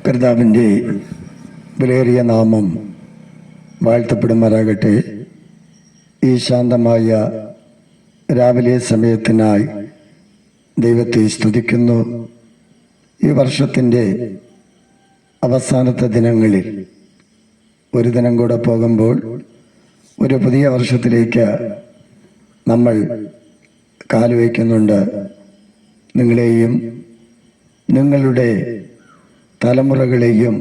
കർത്താവിൻ്റെ വിലയേറിയ നാമം വാഴ്ത്തപ്പെടുമാറാകട്ടെ. ഈ ശാന്തമായ രാവിലെ സമയത്തിനായി ദൈവത്തെ സ്തുതിക്കുന്നു. ഈ വർഷത്തിൻ്റെ അവസാനത്തെ ദിനങ്ങളിൽ ഒരു ദിനം കൂടെ പോകുമ്പോൾ ഒരു പുതിയ വർഷത്തിലേക്ക് നമ്മൾ കാലുവയ്ക്കുന്നുണ്ട്. നിങ്ങളെയും നിങ്ങളുടെ തലമുറകളെയും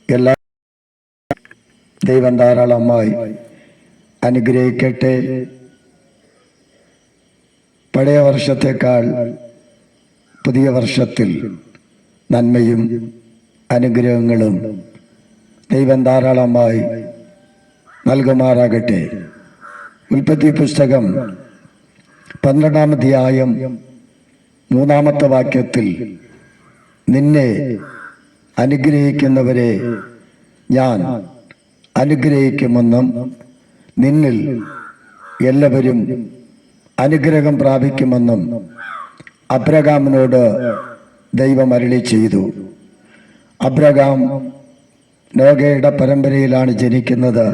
എല്ലാ ദൈവം ധാരാളമായി അനുഗ്രഹിക്കട്ടെ. പഴയ വർഷത്തേക്കാൾ പുതിയ വർഷത്തിൽ നന്മയും അനുഗ്രഹങ്ങളും ദൈവം ധാരാളമായി നൽകുമാറാകട്ടെ. ഉൽപ്പത്തി പുസ്തകം 12-ാം അധ്യായം 3-ാമത്തെ വാക്യത്തിൽ നിന്നെ അനുഗ്രഹിക്കുന്നവരെ ഞാൻ അനുഗ്രഹിക്കുമെന്നും നിന്നിൽ എല്ലാവരും അനുഗ്രഹം പ്രാപിക്കുമെന്നും അബ്രഹാമിനോട് ദൈവം അരുളി ചെയ്തു. അബ്രഹാം നോഹയുടെ പരമ്പരയിലാണ് ജനിക്കുന്നത്.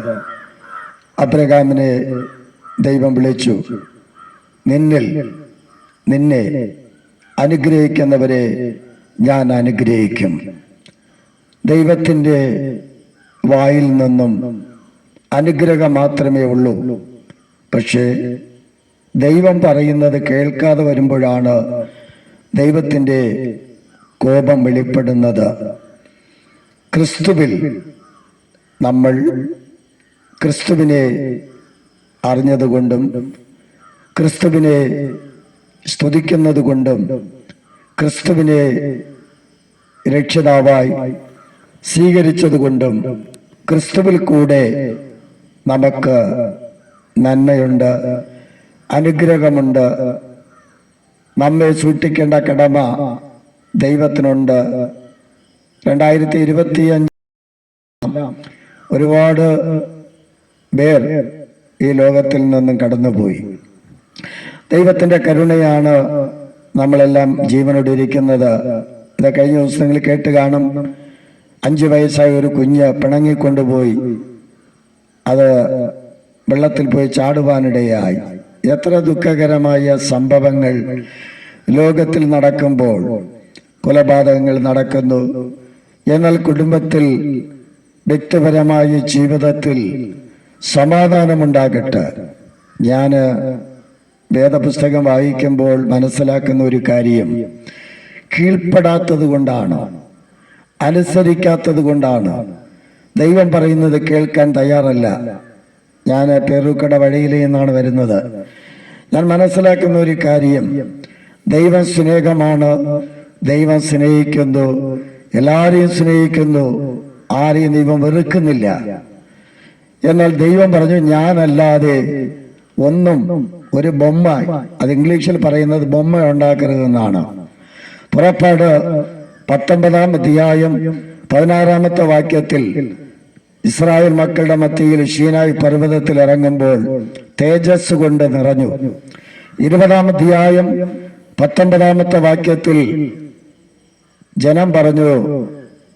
അബ്രഹാമിനെ ദൈവം വിളിച്ചു, നിന്നെ അനുഗ്രഹിക്കുന്നവരെ ഞാൻ അനുഗ്രഹിക്കും. ദൈവത്തിൻ്റെ വായിൽ നിന്നും അനുഗ്രഹം മാത്രമേ ഉള്ളൂ. പക്ഷേ ദൈവം പറയുന്നത് കേൾക്കാതെ വരുമ്പോഴാണ് ദൈവത്തിൻ്റെ കോപം വെളിപ്പെടുന്നത്. ക്രിസ്തുവിൽ നമ്മൾ ക്രിസ്തുവിനെ അറിഞ്ഞതുകൊണ്ടും ക്രിസ്തുവിനെ സ്തുതിക്കുന്നത് കൊണ്ടും ക്രിസ്തുവിനെ രക്ഷിതാവായി സ്വീകരിച്ചതുകൊണ്ടും ക്രിസ്തുവിൽ കൂടെ നമുക്ക് നന്മയുണ്ട്, അനുഗ്രഹമുണ്ട്. നമ്മെ സൂക്ഷിക്കേണ്ട കടമ ദൈവത്തിനുണ്ട്. 2025 ഒരുപാട് പേർ ഈ ലോകത്തിൽ നിന്നും കടന്നുപോയി. ദൈവത്തിൻ്റെ കരുണയാണ് നമ്മളെല്ലാം ജീവനോടെ ഇരിക്കുന്നത്. ഇത് കഴിഞ്ഞ ദിവസങ്ങളിൽ കേട്ട് കാണും. 5 വയസ്സായ ഒരു കുഞ്ഞ് പിണങ്ങിക്കൊണ്ടുപോയി, അത് വെള്ളത്തിൽ പോയി ചാടുവാനിടയായി. എത്ര ദുഃഖകരമായ സംഭവങ്ങൾ ലോകത്തിൽ നടക്കുമ്പോൾ, കൊലപാതകങ്ങൾ നടക്കുന്നു. എന്നാൽ കുടുംബത്തിൽ, വ്യക്തിപരമായ ജീവിതത്തിൽ സമാധാനമുണ്ടാകട്ടെ. ഞാൻ വേദപുസ്തകം വായിക്കുമ്പോൾ മനസ്സിലാക്കുന്ന ഒരു കാര്യം, കീഴ്പ്പെടാത്തത് കൊണ്ടാണ്, അനുസരിക്കാത്തത് കൊണ്ടാണ്. ദൈവം പറയുന്നത് കേൾക്കാൻ തയ്യാറല്ല. ഞാൻ പേരൂക്കട വഴിയിൽ നിന്നാണ് വരുന്നത്. ഞാൻ മനസ്സിലാക്കുന്ന ഒരു കാര്യം, ദൈവം സ്നേഹമാണ്. ദൈവം സ്നേഹിക്കുന്നു, എല്ലാവരെയും സ്നേഹിക്കുന്നു. ആരെയും ദൈവം വെറുക്കുന്നില്ല. എന്നാൽ ദൈവം പറഞ്ഞു, ഞാനല്ലാതെ ഒന്നും, ഒരു ബൊമ്മ, അത് ഇംഗ്ലീഷിൽ പറയുന്നത് ബൊമ്മ ഉണ്ടാക്കരുതെന്നാണ്. പുറപ്പാട് 19-ാം അധ്യായം 16-ാമത്തെ വാക്യത്തിൽ ഇസ്രായേൽ മക്കളുടെ മധ്യയിൽ സീനായി പർവ്വതത്തിൽ ഇറങ്ങുമ്പോൾ തേജസ് കൊണ്ട് നിറഞ്ഞു. 20-ാം അധ്യായം 19-ാമത്തെ വാക്യത്തിൽ ജനം പറഞ്ഞു,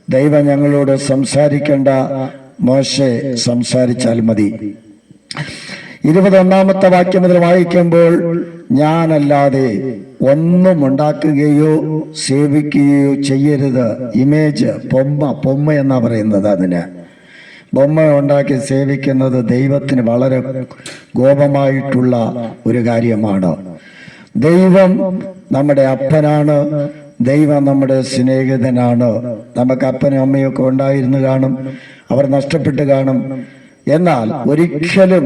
ദൈവം ഞങ്ങളോട് സംസാരിക്കേണ്ട, മോശെ സംസാരിച്ചാൽ മതി. 21-ാമത്തെ വാക്യം മുതൽ വായിക്കുമ്പോൾ ഞാനല്ലാതെ ഒന്നും ഉണ്ടാക്കുകയോ സേവിക്കുകയോ ചെയ്യരുത്. ഇമേജ്, പൊമ്മ എന്നാ പറയുന്നത്. അതിന് ബൊമ്മ ഉണ്ടാക്കി സേവിക്കുന്നത് ദൈവത്തിന് വളരെ കോപമായിട്ടുള്ള ഒരു കാര്യമാണ്. ദൈവം നമ്മുടെ അപ്പനാണ്. ദൈവം നമ്മുടെ സ്നേഹിതനാണ്. നമുക്ക് അപ്പനും അമ്മയൊക്കെ ഉണ്ടായിരുന്നു കാണും, അവർ നഷ്ടപ്പെട്ട് കാണും. എന്നാൽ ഒരിക്കലും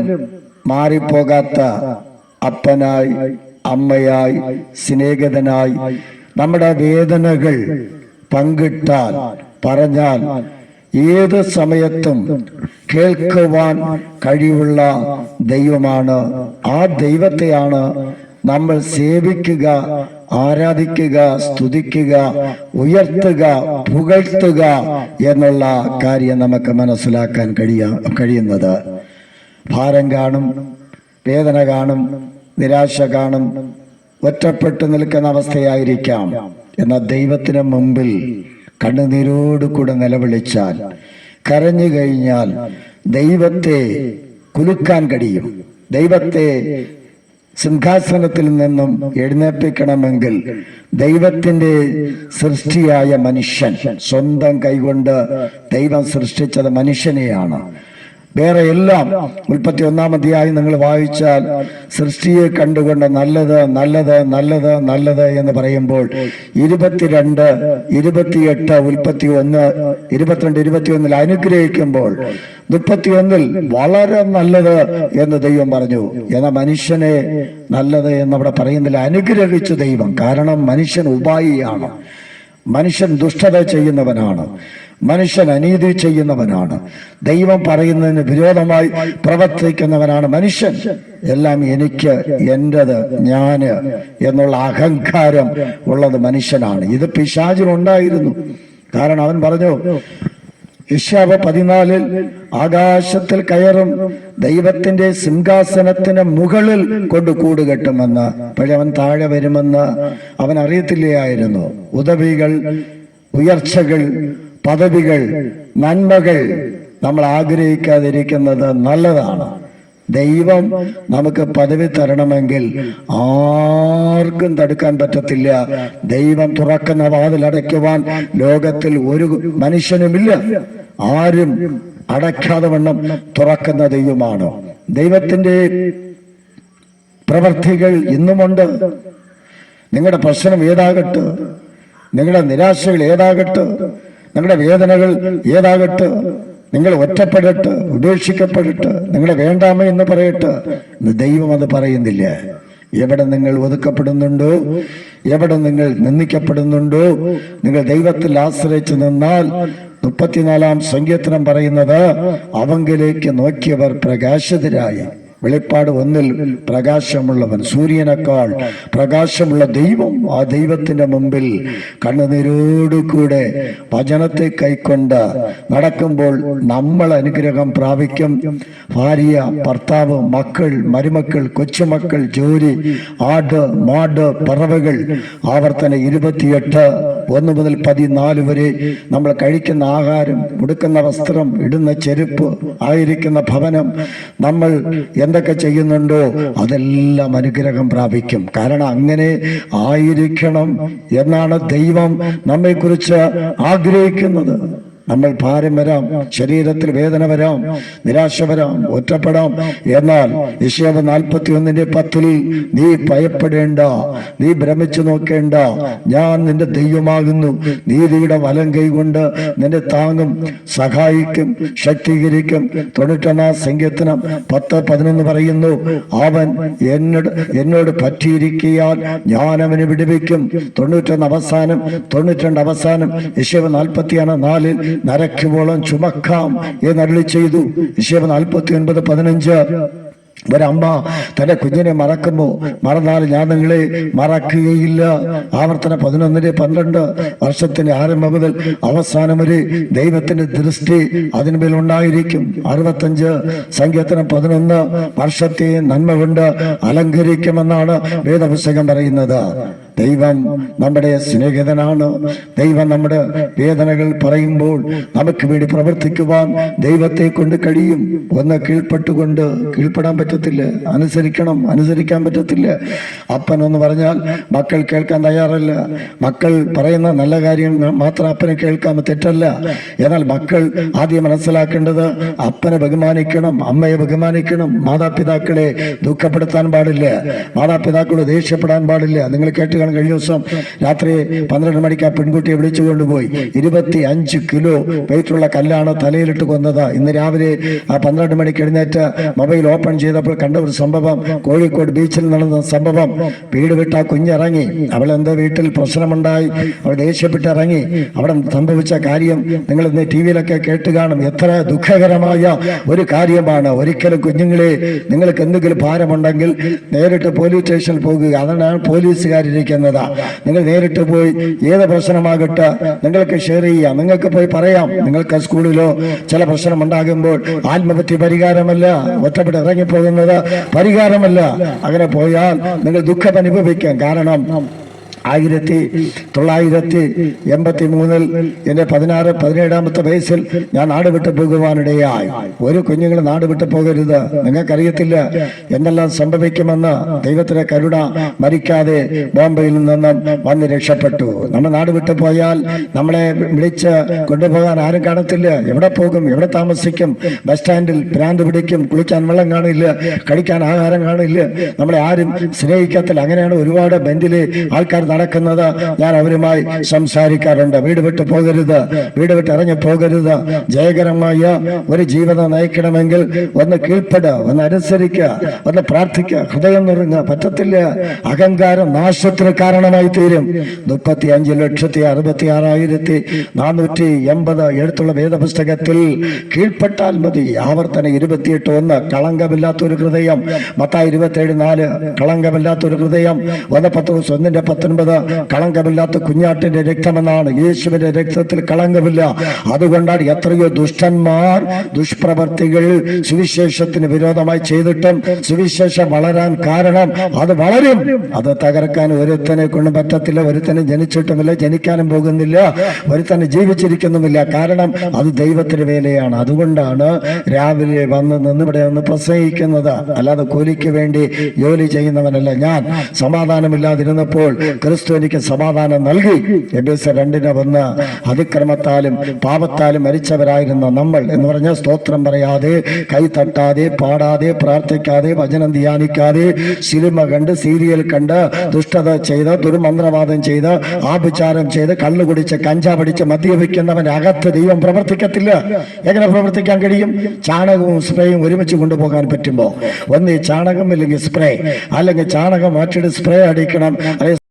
മാറിപ്പോകാത്ത അപ്പനായി, അമ്മയായി, സ്നേഹിതനായി നമ്മുടെ വേദനകൾ പങ്കിട്ടാൽ, പറഞ്ഞാൽ ഏത് സമയത്തും കേൾക്കുവാൻ കഴിവുള്ള ദൈവമാണ്. ആ ദൈവത്തെയാണ് നമ്മൾ സേവിക്കുക, ആരാധിക്കുക, സ്തുതിക്കുക, ഉയർത്തുക, പുകഴ്ത്തുക എന്നുള്ള കാര്യം നമുക്ക് മനസ്സിലാക്കാൻ കഴിയുന്നത്. ഭാരം കാണും, വേദന കാണും, നിരാശ കാണും, ഒറ്റപ്പെട്ടു നിൽക്കുന്ന അവസ്ഥയായിരിക്കാം. എന്നാൽ ദൈവത്തിന് മുമ്പിൽ കണ്ണുനീരോടുകൂടെ നിലവിളിച്ചാൽ, കരഞ്ഞു കഴിഞ്ഞാൽ ദൈവത്തെ കുലുക്കാൻ കഴിയും. ദൈവത്തെ സിംഹാസനത്തിൽ നിന്നും എഴുന്നേൽപ്പിക്കണമെങ്കിൽ ദൈവത്തിന്റെ സൃഷ്ടിയായ മനുഷ്യൻ, സ്വന്തം കൈകൊണ്ട് ദൈവം സൃഷ്ടിച്ചത് മനുഷ്യനെയാണ്. വേറെ എല്ലാം 31-ാം അധ്യായം നിങ്ങൾ വായിച്ചാൽ സൃഷ്ടിയെ കണ്ടുകൊണ്ട് നല്ലത് നല്ലത് നല്ലത് നല്ലത് എന്ന് പറയുമ്പോൾ 22, 28, 31, 22, 21 അനുഗ്രഹിക്കുമ്പോൾ 31 വളരെ നല്ലത് എന്ന് ദൈവം പറഞ്ഞു. എന്നാൽ മനുഷ്യനെ നല്ലത് എന്നവിടെ പറയുന്നില്ല, അനുഗ്രഹിച്ചു ദൈവം. കാരണം മനുഷ്യൻ ഉപായിയാണ്, മനുഷ്യൻ ദുഷ്ടത ചെയ്യുന്നവനാണ്, മനുഷ്യൻ അനീതി ചെയ്യുന്നവനാണ്, ദൈവം പറയുന്നതിന് വിരോധമായി പ്രവർത്തിക്കുന്നവനാണ് മനുഷ്യൻ. എല്ലാം എനിക്ക്, എന്റേത്, ഞാന് എന്നുള്ള അഹങ്കാരം ഉള്ളത് മനുഷ്യനാണ്. ഇത് പിശാചിനുണ്ടായിരുന്നു. കാരണം അവൻ പറഞ്ഞു, യശയ്യാവ് 14 ആകാശത്തിൽ കയറും, ദൈവത്തിന്റെ സിംഹാസനത്തിന് മുകളിൽ കൊണ്ട് കൂടുകെട്ടുമെന്ന്. പക്ഷെ അവൻ താഴെ വരുമെന്ന് അവൻ അറിയത്തില്ലായിരുന്നു. ഉദവികൾ, ഉയർച്ചകൾ, പദവികൾ, നന്മകൾ നമ്മൾ ആഗ്രഹിക്കാതിരിക്കുന്നത് നല്ലതാണ്. ദൈവം നമുക്ക് പദവി തരണമെങ്കിൽ ആർക്കും തടുക്കാൻ പറ്റത്തില്ല. ദൈവം തുറക്കുന്ന വാതിലടയ്ക്കുവാൻ ലോകത്തിൽ ഒരു മനുഷ്യനുമില്ല. ആരും അടയ്ക്കാതെ വണ്ണം തുറക്കുന്ന ദൈവമാണ്. ദൈവത്തിന്റെ പ്രവർത്തികൾ ഇന്നുമുണ്ട്. നിങ്ങളുടെ പ്രശ്നം ഏതാകട്ടെ, നിങ്ങളുടെ നിരാശകൾ ഏതാകട്ടെ, നിങ്ങളുടെ വേദനകൾ ഏതാകട്ടെ, നിങ്ങൾ ഒറ്റപ്പെടട്ട്, ഉപേക്ഷിക്കപ്പെടട്ട്, നിങ്ങളെ വേണ്ടാമ എന്ന് പറയട്ടെ, ദൈവം അത് പറയുന്നില്ല. എവിടെ നിങ്ങൾ ഒതുക്കപ്പെടുന്നുണ്ടോ, എവിടെ നിങ്ങൾ നിന്ദിക്കപ്പെടുന്നുണ്ടോ, നിങ്ങൾ ദൈവത്തിൽ ആശ്രയിച്ചു നിന്നാൽ 34-ാം സങ്കീർത്തനം പറയുന്നത്, അവങ്കിലേക്ക് നോക്കിയവർ പ്രകാശിതരായി. വെളിപ്പാട് 1 പ്രകാശമുള്ളവൻ, സൂര്യനേക്കാൾ പ്രകാശമുള്ള ദൈവം, ആ ദൈവത്തിന്റെ മുമ്പിൽ കണ്ണുനീരോടുകൂടെ വചനത്തെ കൈക്കൊണ്ട് നടക്കുമ്പോൾ നമ്മൾ അനുഗ്രഹം പ്രാപിക്കും. ഭാര്യ, ഭർത്താവ്, മക്കൾ, മരുമക്കൾ, കൊച്ചുമക്കൾ, ജോലി, ആട്, മാട്, പറവകൾ. ആവർത്തനം 28, 1 മുതൽ 14 വരെ. നമ്മൾ കഴിക്കുന്ന ആഹാരം, ഉടുക്കുന്ന വസ്ത്രം, ഇടുന്ന ചെരുപ്പ്, ആയിരിക്കുന്ന ഭവനം, നമ്മൾ എന്തൊക്കെ ചെയ്യുന്നുണ്ടോ അതെല്ലാം അനുഗ്രഹം പ്രാപിക്കും. കാരണം അങ്ങനെ ആയിരിക്കണം എന്നാണ് ദൈവം നമ്മെക്കുറിച്ച് ആഗ്രഹിക്കുന്നത്. നമ്മൾ ഭാരം വരാം, ശരീരത്തിൽ വേദന വരാം, നിരാശ വരാം, ഒറ്റപ്പെടാം. എന്നാൽ യശയ്യാവ് 41:10 നീ ഭയപ്പെടേണ്ട, നീ ഭ്രമിച്ചു നോക്കേണ്ട, ഞാൻ നിന്റെ ദൈവമാകുന്നു, നീതിയുടെ വലം കൈകൊണ്ട് നിന്നെ താങ്ങും, സഹായിക്കും, ശക്തീകരിക്കും. 91-ാം സങ്കീർത്തനം 10:11 പറയുന്നു, അവൻ എന്നോട് പറ്റിയിരിക്കയാൽ ഞാൻ അവനെ വിടുവിക്കും. 91 അവസാനം, 92 അവസാനം. യശയ്യാവ് 40:4 നരയ്ക്കുവോളം ചുമക്കാം എന്നരുളി ചെയ്തു. യശയ്യാവ് 49:15 ഒരമ്മ തന്റെ കുഞ്ഞിനെ മറന്നാൽ ഞാൻ നിങ്ങളെ മറക്കുകയില്ല. ആവർത്തനം 11:12 വർഷത്തിന്റെ ആരംഭം മുതൽ അവസാനം വരെ ദൈവത്തിന്റെ ദൃഷ്ടി അതിന്മേൽ ഉണ്ടായിരിക്കും. 65 സങ്കീർത്തനം 11 വർഷത്തെ നന്മ കൊണ്ട് അലങ്കരിക്കുമെന്നാണ് വേദപുസ്തകം പറയുന്നത്. ദൈവം നമ്മുടെ സ്നേഹിതനാണ്. ദൈവം നമ്മുടെ വേദനകൾ പറയുമ്പോൾ നമുക്ക് വേണ്ടി പ്രവർത്തിക്കുവാൻ ദൈവത്തെ കൊണ്ട് കഴിയും. ഒന്ന് കീഴ്പ്പെടാൻ പറ്റത്തില്ല, അനുസരിക്കാൻ പറ്റത്തില്ല. അപ്പൻ എന്ന് പറഞ്ഞാൽ മക്കൾ കേൾക്കാൻ തയ്യാറല്ല. മക്കൾ പറയുന്ന നല്ല കാര്യം മാത്രം അപ്പനെ കേൾക്കാൻ തെറ്റല്ല. എന്നാൽ മക്കൾ ആദ്യം മനസ്സിലാക്കേണ്ടത് അപ്പനെ ബഹുമാനിക്കണം, അമ്മയെ ബഹുമാനിക്കണം. മാതാപിതാക്കളെ ദുഃഖപ്പെടുത്താൻ പാടില്ല, മാതാപിതാക്കളോട് ദേഷ്യപ്പെടാൻ പാടില്ല. നിങ്ങൾ കേട്ട് കഴിഞ്ഞ ദിവസം രാത്രി 12 മണിക്ക് ആ പെൺകുട്ടിയെ വിളിച്ചു കൊണ്ടുപോയി 25 കിലോ വെയിറ്റുള്ള കല്ലാണ് തലയിലിട്ട് കൊന്നത്. ഇന്ന് രാവിലെ ആ 12 മണിക്ക് എഴുന്നേറ്റ് മൊബൈൽ ഓപ്പൺ ചെയ്തപ്പോൾ കണ്ട ഒരു സംഭവം, കോഴിക്കോട് ബീച്ചിൽ നടന്ന സംഭവം. വീട് വിട്ട് ആ കുഞ്ഞിറങ്ങി, അവളെന്തോ വീട്ടിൽ പ്രശ്നമുണ്ടായി, അവൾ ദേഷ്യപ്പെട്ട് ഇറങ്ങി. അവിടെ സംഭവിച്ച കാര്യം നിങ്ങൾ ഇന്ന് TV-യിലൊക്കെ കേട്ട് കാണും. എത്ര ദുഃഖകരമായ ഒരു കാര്യമാണ്. ഒരിക്കലും കുഞ്ഞുങ്ങളെ, നിങ്ങൾക്ക് എന്തെങ്കിലും ഭാരമുണ്ടെങ്കിൽ നേരിട്ട് പോലീസ് സ്റ്റേഷനിൽ പോകുക. അതാണ് പോലീസുകാരിരിക്കുന്നത്. നിങ്ങൾ നേരിട്ട് പോയി ഏത് പ്രശ്നമാകട്ടെ നിങ്ങൾക്ക് ഷെയർ ചെയ്യാം, നിങ്ങൾക്ക് പോയി പറയാം. നിങ്ങൾക്ക് സ്കൂളിലോ ചില പ്രശ്നം ഉണ്ടാകുമ്പോൾ ആത്മഹത്യ പരിഹാരമല്ല, ഒറ്റപ്പെട്ട് ഇറങ്ങിപ്പോകുന്നത് പരിഹാരമല്ല. അങ്ങനെ പോയാൽ നിങ്ങൾ ദുഃഖം അനുഭവിക്കാം. കാരണം 1983 എന്റെ 17-ാമത്തെ വയസ്സിൽ ഞാൻ നാട് വിട്ടു പോകുവാനിടയായി. ഒരു കുഞ്ഞുങ്ങൾ നാട് വിട്ടു പോകരുത്, നിങ്ങൾക്കറിയത്തില്ല എന്തെല്ലാം സംഭവിക്കുമെന്ന്. ദൈവത്തിന്റെ കരുണ മരിക്കാതെ ബോംബെയിൽ നിന്നും വന്ന് രക്ഷപ്പെട്ടു. നമ്മൾ നാട് വിട്ടു പോയാൽ നമ്മളെ വിളിച്ച് കൊണ്ടുപോകാൻ ആരും കാണത്തില്ല. എവിടെ പോകും, എവിടെ താമസിക്കും? ബസ് സ്റ്റാൻഡിൽ ഭ്രാന്ത് പിടിക്കും, കുളിക്കാൻ വെള്ളം കാണില്ല, കഴിക്കാൻ ആഹാരം കാണില്ല, നമ്മളെ ആരും സ്നേഹിക്കത്തില്ല. അങ്ങനെയാണ് ഒരുപാട് ബെഞ്ചില് ആൾക്കാർ നടക്കുന്നത്. ഞാൻ അവരുമായി സംസാരിക്കാറുണ്ട്. വീട് വിട്ട് പോകരുത്, വീട് വിട്ട് ഇറങ്ങി പോകരുത്. ജയകരമായ ഒരു ജീവിതം നയിക്കണമെങ്കിൽ ഒന്ന് കീഴ്പ്പെടുക, ഒന്ന് അനുസരിക്കുക, ഒന്ന് പ്രാർത്ഥിക്കുക. ഹൃദയം നുറുങ്ങുക. പറ്റത്തില്ല. അഹങ്കാരം നാശത്തിന് കാരണമായി തീരും. 35,66,480 എഴുത്തുള്ള വേദപുസ്തകത്തിൽ കീഴ്പ്പെട്ടാൽ മതി. ആവർത്തനം 28:1 കളങ്കമില്ലാത്തൊരു ഹൃദയം. മത്തായി 27:4 കളങ്കമില്ലാത്തൊരു ഹൃദയം. 1 പത്രോസ് 1:19 കളങ്കമില്ലാത്ത കുഞ്ഞാട്ടിന്റെ രക്തമെന്നാണ്. യേശുവിന്റെ രക്തത്തിൽ കളങ്കമില്ല. അതുകൊണ്ടാണ് എത്രയോ ദുഷ്ടന്മാർ ദുഷ്പ്രവർത്തികൾ സുവിശേഷത്തിന് വിരോധമായി ചെയ്തിട്ടും സുവിശേഷം വളരാൻ കാരണം അത് വളരും. അത് തകർക്കാൻ ഒരുത്തനെ കൊണ്ട് പറ്റത്തില്ല. ഒരുത്തനെ ജനിച്ചിട്ടുമില്ല, ജനിക്കാനും പോകുന്നില്ല, ഒരുത്തനെ ജീവിച്ചിരിക്കുന്നുമില്ല. കാരണം അത് ദൈവത്തിന്റെ വേലയാണ്. അതുകൊണ്ടാണ് രാവിലെ വന്ന് ഇവിടെ ഒന്ന് പ്രസംഗിക്കുന്നത്. അല്ലാതെ കൂലിക്ക് വേണ്ടി ജോലി ചെയ്യുന്നവനല്ല ഞാൻ. സമാധാനമില്ലാതിരുന്നപ്പോൾ ക്രിസ്തു എനിക്ക് സമാധാനം നൽകി. എഫേസ്യർ 2:1 അതിക്രമത്താലും പാപത്താലും മരിച്ചവരായിരുന്ന നമ്മൾ എന്ന് പറഞ്ഞ സ്തോത്രം പറയാതെ, കൈ തട്ടാതെ, പാടാതെ, പ്രാർത്ഥിക്കാതെ, വചനം ധ്യാനിക്കാതെ, സിനിമ കണ്ട്, സീരിയൽ കണ്ട്, ദുഷ്ടത ചെയ്ത്, ദുർമന്ത്രവാദം ചെയ്ത്, ആഭിചാരം ചെയ്ത്, കള്ളു കുടിച്ച്, കഞ്ചാവടിച്ച്, മദ്യപിക്കുന്നവന്റെ അകത്ത് ദൈവം പ്രവർത്തിക്കത്തില്ല. എങ്ങനെ പ്രവർത്തിക്കാൻ കഴിയും? ചാണകവും സ്പ്രേയും ഒരുമിച്ച് കൊണ്ടുപോകാൻ പറ്റുമ്പോ ഒന്ന് ഈ ചാണകം അല്ലെങ്കിൽ സ്പ്രേ, അല്ലെങ്കിൽ ചാണകം മാറ്റിയിട്ട് സ്പ്രേ അടിക്കണം, അല്ലെങ്കിൽ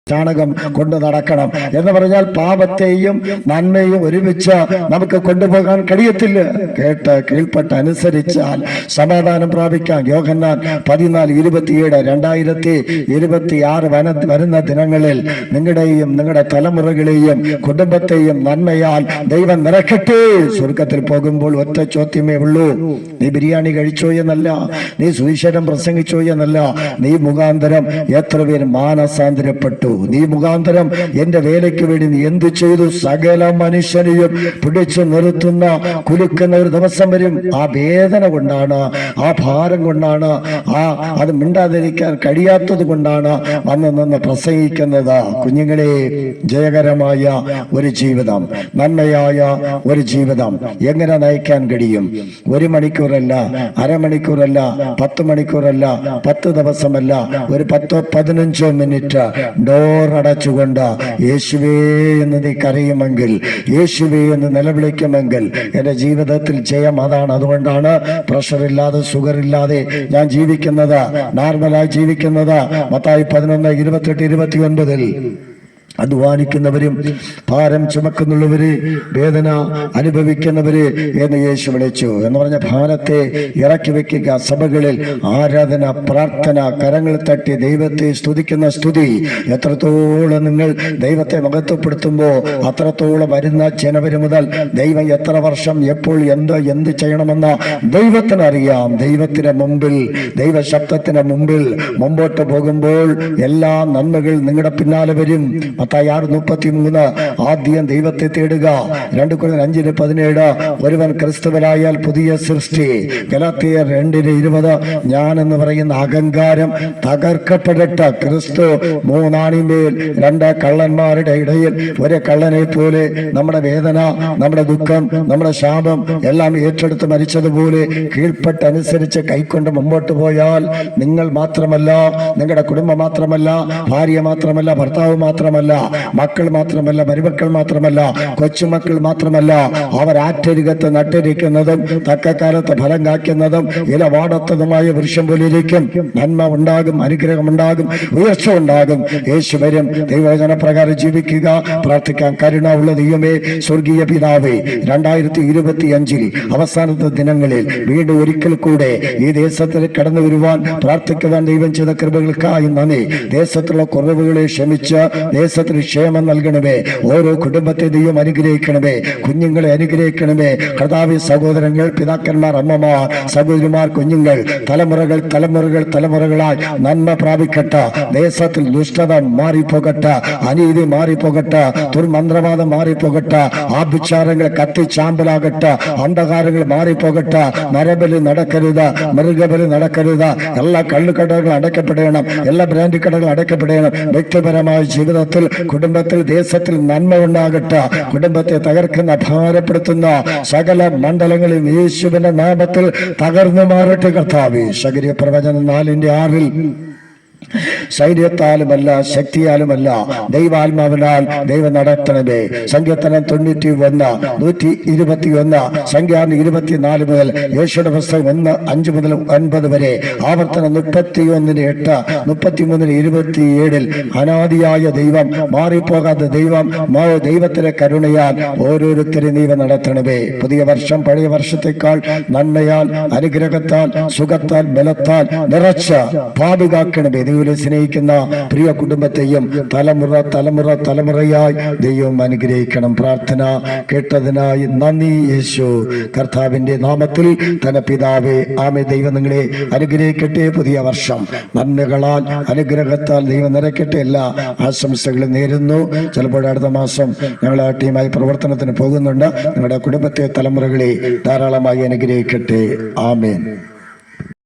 ചാണകം കൊണ്ടു നടക്കണം എന്ന് പറഞ്ഞാൽ പാപത്തെയും നന്മയും ഒരുമിച്ച് നമുക്ക് കൊണ്ടുപോകാൻ കഴിയത്തില്ല. കേട്ട് കീഴ്പ്പെട്ട് അനുസരിച്ചാൽ സമാധാനം പ്രാപിക്കാം. യോഹന്നാൻ 14:27 2026 വരുന്ന ദിനങ്ങളിൽ നിങ്ങളുടെയും നിങ്ങളുടെ തലമുറകളെയും കുടുംബത്തെയും നന്മയാൽ ദൈവം നിറക്കട്ടെ. സ്വർഗത്തിൽ പോകുമ്പോൾ ഒറ്റ ചോദ്യമേ ഉള്ളൂ. നീ ബിരിയാണി കഴിച്ചോ എന്നല്ല, നീ സുവിശേഷം പ്രസംഗിച്ചോ എന്നല്ല, നീ മുഖാന്തരം എത്ര പേര് മാനസാന്തരപ്പെട്ടു, നീ മുഖാന്തരം എന്റെ വേലയ്ക്ക് വേണ്ടി നീ എന്ത് ചെയ്തു. സകല മനുഷ്യനെയും പിടിച്ചു നിർത്തുന്ന കുലുക്കുന്ന ഒരു ദിവസം വരും. ആ വേദന കൊണ്ടാണ്, ആ ഭാരം കൊണ്ടാണ്, അത് മിണ്ടാതിരിക്കാൻ കഴിയാത്തത് കൊണ്ടാണ് വന്ന് നിന്ന് പ്രസംഗിക്കുന്നത്. കുഞ്ഞുങ്ങളെ, ജയകരമായ ഒരു ജീവിതം, നന്മയായ ഒരു ജീവിതം എങ്ങനെ നയിക്കാൻ കഴിയും? 1 മണിക്കൂറല്ല, അരമണിക്കൂറല്ല, 10 മണിക്കൂറല്ല, 10 ദിവസമല്ല, ഒരു 10-15 മിനിറ്റ് ഡോറടച്ചുകൊണ്ട് യേശുവേ എന്ന് നീ കരയുമെങ്കിൽ, യേശുവേ എന്ന് നിലവിളിക്കുമെങ്കിൽ എന്റെ ജീവിതത്തിൽ ജയം അതാണ്. അതുകൊണ്ടാണ് പ്രഷറില്ലാതെ, ഷുഗറില്ലാതെ ഞാൻ ജീവിക്കുന്നത്, നോർമലായി ജീവിക്കുന്നത്. മത്തായി 11:28-29 അധ്വാനിക്കുന്നവരും ഭാരം ചുമക്കുന്നുള്ളവര്, വേദന അനുഭവിക്കുന്നവര് എന്ന് യേശു വിളിച്ചു. എന്ന് പറഞ്ഞ ഭാരത്തെ ഇറക്കി വെക്കുക. സഭകളിൽ ആരാധന, പ്രാർത്ഥന, കരങ്ങൾ തട്ടി ദൈവത്തെ സ്തുതിക്കുന്ന സ്തുതി. എത്രത്തോളം നിങ്ങൾ ദൈവത്തെ മഹത്വപ്പെടുത്തുമ്പോ അത്രത്തോളം വരുന്ന ജനുവരി മുതൽ ദൈവം എത്ര വർഷം എപ്പോൾ എന്ത് ചെയ്യണമെന്ന് ദൈവത്തിനറിയാം. ദൈവത്തിന് മുമ്പിൽ, ദൈവശബ്ദത്തിന് മുമ്പിൽ മുമ്പോട്ട് പോകുമ്പോൾ എല്ലാ നന്മകൾ നിങ്ങളുടെ പിന്നാലെ വരും. മത്തായി 6:33 ആദ്യം ദൈവത്തെ തേടുക. 2 Corinthians 5:17 ഒരുവൻ ക്രിസ്തുവിലായാൽ പുതിയ സൃഷ്ടി. ഗലാത്യർ 2:20 ഞാൻ എന്ന് പറയുന്ന അഹങ്കാരം തകർക്കപ്പെടട്ടെ. ക്രിസ്തു 3 ആണിമേൽ 2 കള്ളന്മാരുടെ ഇടയിൽ ഒരു കള്ളനെ പോലെ നമ്മുടെ വേദന, നമ്മുടെ ദുഃഖം, നമ്മുടെ ശാപം എല്ലാം ഏറ്റെടുത്ത് മരിച്ചതുപോലെ കീഴ്പ്പെട്ടനുസരിച്ച് കൈക്കൊണ്ട് മുമ്പോട്ട് പോയാൽ നിങ്ങൾ മാത്രമല്ല, നിങ്ങളുടെ കുടുംബം മാത്രമല്ല, ഭാര്യ മാത്രമല്ല, ഭർത്താവ് മാത്രമല്ല, മക്കൾ മാത്രമല്ല, മരുമക്കൾ മാത്രമല്ല, കൊച്ചുമക്കൾ മാത്രമല്ല, അവർ ആറ്റരികത്ത് നട്ടിരിക്കുന്നതും തക്ക കാലത്ത് ഫലം കായ്ക്കുന്നതും ഇല വാടത്തതുമായ വൃക്ഷം പോലെ ഇരിക്കും. നന്മ ഉണ്ടാകും, അനുഗ്രഹം ഉണ്ടാകും, ഉയർച്ച ഉണ്ടാകും. യേശു വരും. ദൈവവചന പ്രകാരം ജീവിക്കുക, പ്രാർത്ഥിക്കാൻ കരുണ ഉള്ള ദൈവമേ, സ്വർഗീയ പിതാവേ, 2025 അവസാനത്തെ ദിനങ്ങളിൽ വീണ്ടും ഒരിക്കൽ കൂടെ ഈ ദേശത്തിൽ കടന്നു വരുവാൻ പ്രാർത്ഥിക്കുവാൻ ദൈവം ചെയ്ത കൃപകൾക്കായി നന്ദി. ദേശത്തുള്ള കുറവുകളെ ക്ഷമിച്ച് ദേശത്തിൽ ക്ഷേമം നൽകണമേ. ഓരോ കുടുംബത്തെ ദൈവം അനുഗ്രഹിക്കണമേ. കുഞ്ഞുങ്ങളെ അനുഗ്രഹിക്കണമേ. കർത്താവേ, സഹോദരങ്ങൾ, പിതാക്കന്മാർ, അമ്മമാർ, സഹോദരിമാർ, കുഞ്ഞുങ്ങൾ തലമുറകൾ തലമുറകൾ തലമുറകളായി നന്മ പ്രാപിക്കട്ടെ. ദേശത്തിൽ ദുഷ്ടത മാറിപ്പോകട്ടെ, അനീതി മാറിപ്പോകട്ടെ, ദുർമന്ത്രവാദം മാറിപ്പോകട്ടെ, ആഭിചാരങ്ങൾ കത്തിച്ചാമ്പലാകട്ടെ, അന്ധകാരങ്ങൾ മാറിപ്പോകട്ടെ. നരബലി നടക്കരുത്, മൃഗബലി നടക്കരുത്. എല്ലാ കള്ളുകടകൾ അടയ്ക്കപ്പെടണം, എല്ലാ ബ്രാൻഡി കടകൾ അടയ്ക്കപ്പെടണം. വ്യക്തിപരമായ ജീവിതത്തിൽ, കുടുംബത്തിൽ, ദേശത്തിൽ നന്മ ഉണ്ടാകട്ടെ. കുടുംബത്തെ തകർക്കുന്ന, ഭാരപ്പെടുത്തുന്ന സകല മണ്ഡലങ്ങളിൽ യേശുവിന്റെ നാമത്തിൽ തകർന്നു മാറട്ടെ കർത്താവേ. സഗരിയ പ്രവചനം 4:6 സൈന്യത്താലുമല്ല ശക്തിയാലുമല്ല ദൈവാത്മാവിനാൽ ദൈവം നടത്തണമേ. സങ്കീർത്തനം 91:121, സംഖ്യാനം 24 മുതൽ, യേശുയുടെ പുസ്തകം 1:5 മുതൽ 9 വരെ, ആവർത്തനം 31:8, 33:27. അനാദിയായ ദൈവം, മാറിപ്പോകാത്ത ദൈവം, ദൈവത്തിലെ കരുണയാൽ ഓരോരുത്തരും ദൈവം നടത്തണമേ. പുതിയ വർഷം പഴയ വർഷത്തെക്കാൾ നന്മയാൽ, അനുഗ്രഹത്താൽ, സുഖത്താൽ, ബലത്താൽ നിറച്ച പാപികാക്കണമേ. ദൈവത്തെ സ്നേഹിക്കുന്ന പ്രിയ കുടുംബത്തെയും തലമുറ തലമുറ തലമുറയായി ദൈവം അനുഗ്രഹിക്കണം. പ്രാർത്ഥന കേട്ടതിനായി നന്ദി യേശു. കർത്താവിന്റെ നാമത്തിൽ തന്നെ പിതാവേ, ആമേ. ദൈവം നിങ്ങളെ അനുഗ്രഹിക്കട്ടെ. പുതിയ വർഷം നന്മകളാൽ, അനുഗ്രഹത്താൽ ദൈവം നിറയ്ക്കട്ടെ. എല്ലാ ആശംസകളും നേരുന്നു. ചിലപ്പോൾ അടുത്ത മാസം ഞങ്ങൾ ആ ടീമായി പ്രവർത്തനത്തിന് പോകുന്നുണ്ട്. നിങ്ങളുടെ കുടുംബത്തെ, തലമുറകളെ ധാരാളമായി അനുഗ്രഹിക്കട്ടെ. ആമേൻ.